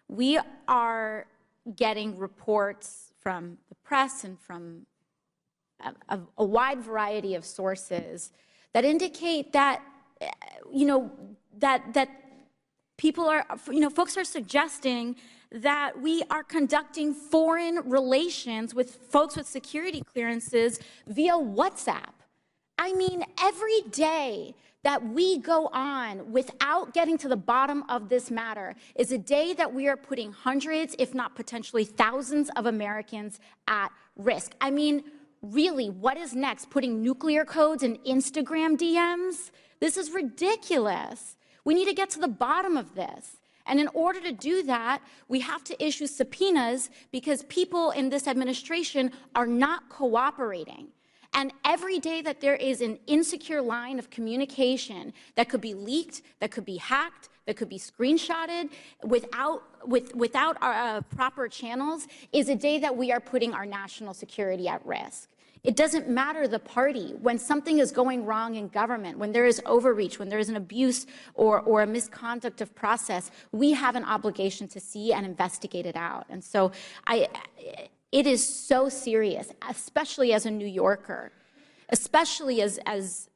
We are getting reports from the press and from a wide variety of sources that indicate that, that people are, folks are suggesting that we are conducting foreign relations with folks with security clearances via WhatsApp. I mean, every day that we go on without getting to the bottom of this matter is a day that we are putting hundreds, if not potentially thousands of Americans at risk. I mean, really, what is next? Putting nuclear codes in Instagram DMs? This is ridiculous. We need to get to the bottom of this. And in order to do that, we have to issue subpoenas because people in this administration are not cooperating. And every day that there is an insecure line of communication that could be leaked, that could be hacked, that could be screenshotted without our proper channels is a day that we are putting our national security at risk. It doesn't matter the party. When something is going wrong in government, when there is overreach, when there is an abuse or a misconduct of process, we have an obligation to see and investigate it out. And so it is so serious, especially as a New Yorker, especially as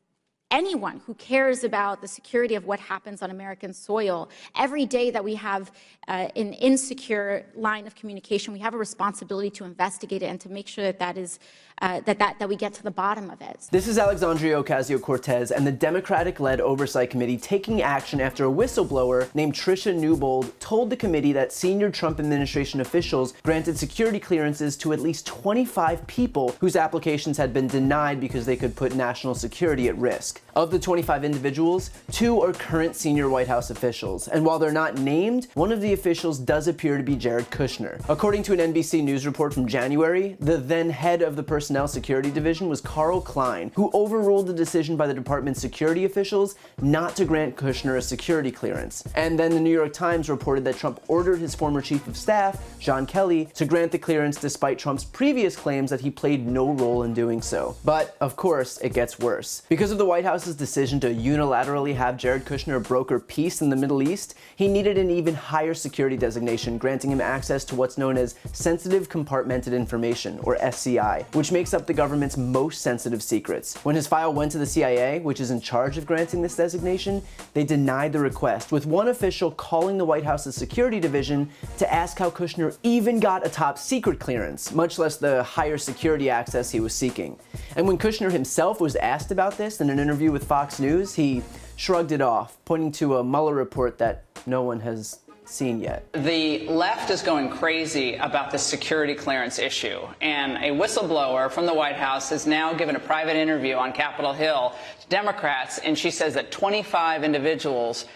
anyone who cares about the security of what happens on American soil. Every day that we have an insecure line of communication, we have a responsibility to investigate it and to make sure that that is that we get to the bottom of it. This is Alexandria Ocasio-Cortez and the Democratic-led Oversight Committee taking action after a whistleblower named Tricia Newbold told the committee that senior Trump administration officials granted security clearances to at least 25 people whose applications had been denied because they could put national security at risk. Of the 25 individuals, 2 are current senior White House officials, and while they're not named, one of the officials does appear to be Jared Kushner. According to an NBC News report from January, the then head of the Personnel Security Division was Carl Klein, who overruled the decision by the department's security officials not to grant Kushner a security clearance. And then the New York Times reported that Trump ordered his former chief of staff, John Kelly, to grant the clearance despite Trump's previous claims that he played no role in doing so. But, of course, it gets worse. Because of the White House's decision to unilaterally have Jared Kushner broker peace in the Middle East, he needed an even higher security designation, granting him access to what's known as Sensitive Compartmented Information, or SCI, which makes up the government's most sensitive secrets. When his file went to the CIA, which is in charge of granting this designation, they denied the request, with one official calling the White House's security division to ask how Kushner even got a top secret clearance, much less the higher security access he was seeking. And when Kushner himself was asked about this in an interview with Fox News, he shrugged it off, pointing to a Mueller report that no one has seen yet. The left is going crazy about the security clearance issue, and a whistleblower from the White House has now given a private interview on Capitol Hill to Democrats, and she says that 25 individuals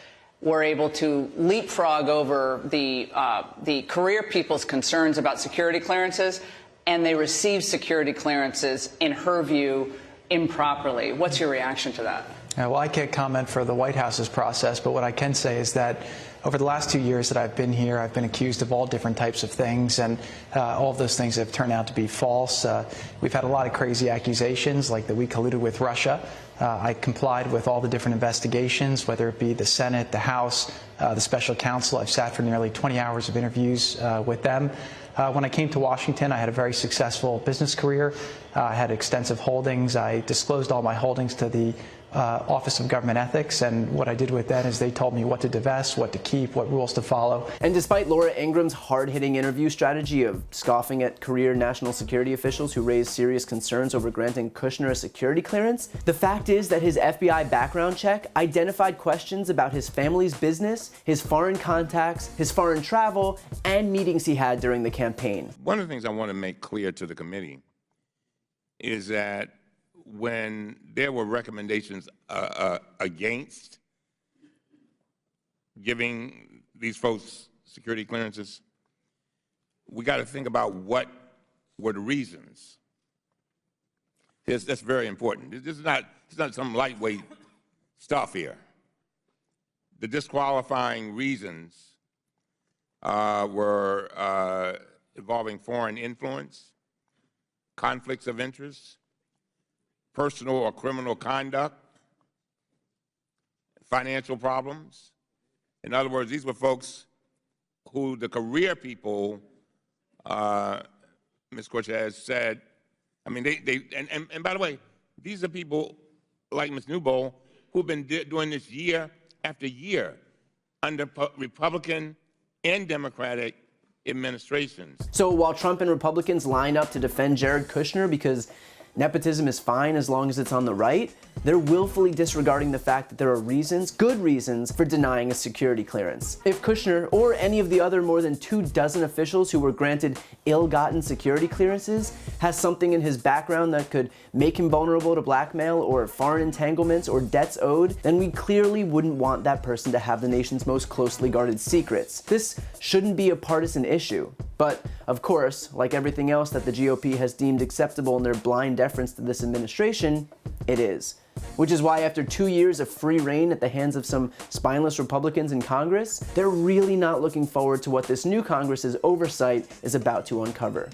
were able to leapfrog over the career people's concerns about security clearances, and they received security clearances, in her view, improperly. What's your reaction to that? Well, I can't comment for the White House's process, but what I can say is that over the last 2 years that I've been here, I've been accused of all different types of things, and all of those things have turned out to be false. We've had a lot of crazy accusations, like that we colluded with Russia. I complied with all the different investigations, whether it be the Senate, the House, the special counsel. I've sat for nearly 20 hours of interviews with them. When I came to Washington, I had a very successful business career. I had extensive holdings. I disclosed all my holdings to the Office of Government Ethics, and what I did with that is they told me what to divest, what to keep, what rules to follow. And despite Laura Ingraham's hard-hitting interview strategy of scoffing at career national security officials who raised serious concerns over granting Kushner a security clearance, the fact is that his FBI background check identified questions about his family's business, his foreign contacts, his foreign travel, and meetings he had during the campaign. One of the things I want to make clear to the committee is that when there were recommendations against giving these folks security clearances, we got to think about what were the reasons. That's very important. This is not some lightweight stuff here. The disqualifying reasons were involving foreign influence, conflicts of interest, personal or criminal conduct, financial problems. In other words, these were folks who the career people, Ms. Cortez said, I mean, and by the way, these are people like Ms. Newbold who've been doing this year after year under Republican and Democratic administrations. So while Trump and Republicans line up to defend Jared Kushner because nepotism is fine as long as it's on the right, they're willfully disregarding the fact that there are reasons, good reasons, for denying a security clearance. If Kushner or any of the other more than 24 officials who were granted ill-gotten security clearances has something in his background that could make him vulnerable to blackmail or foreign entanglements or debts owed, then we clearly wouldn't want that person to have the nation's most closely guarded secrets. This shouldn't be a partisan issue. But, of course, like everything else that the GOP has deemed acceptable in their blind deference to this administration, it is. Which is why after 2 years of free reign at the hands of some spineless Republicans in Congress, they're really not looking forward to what this new Congress's oversight is about to uncover.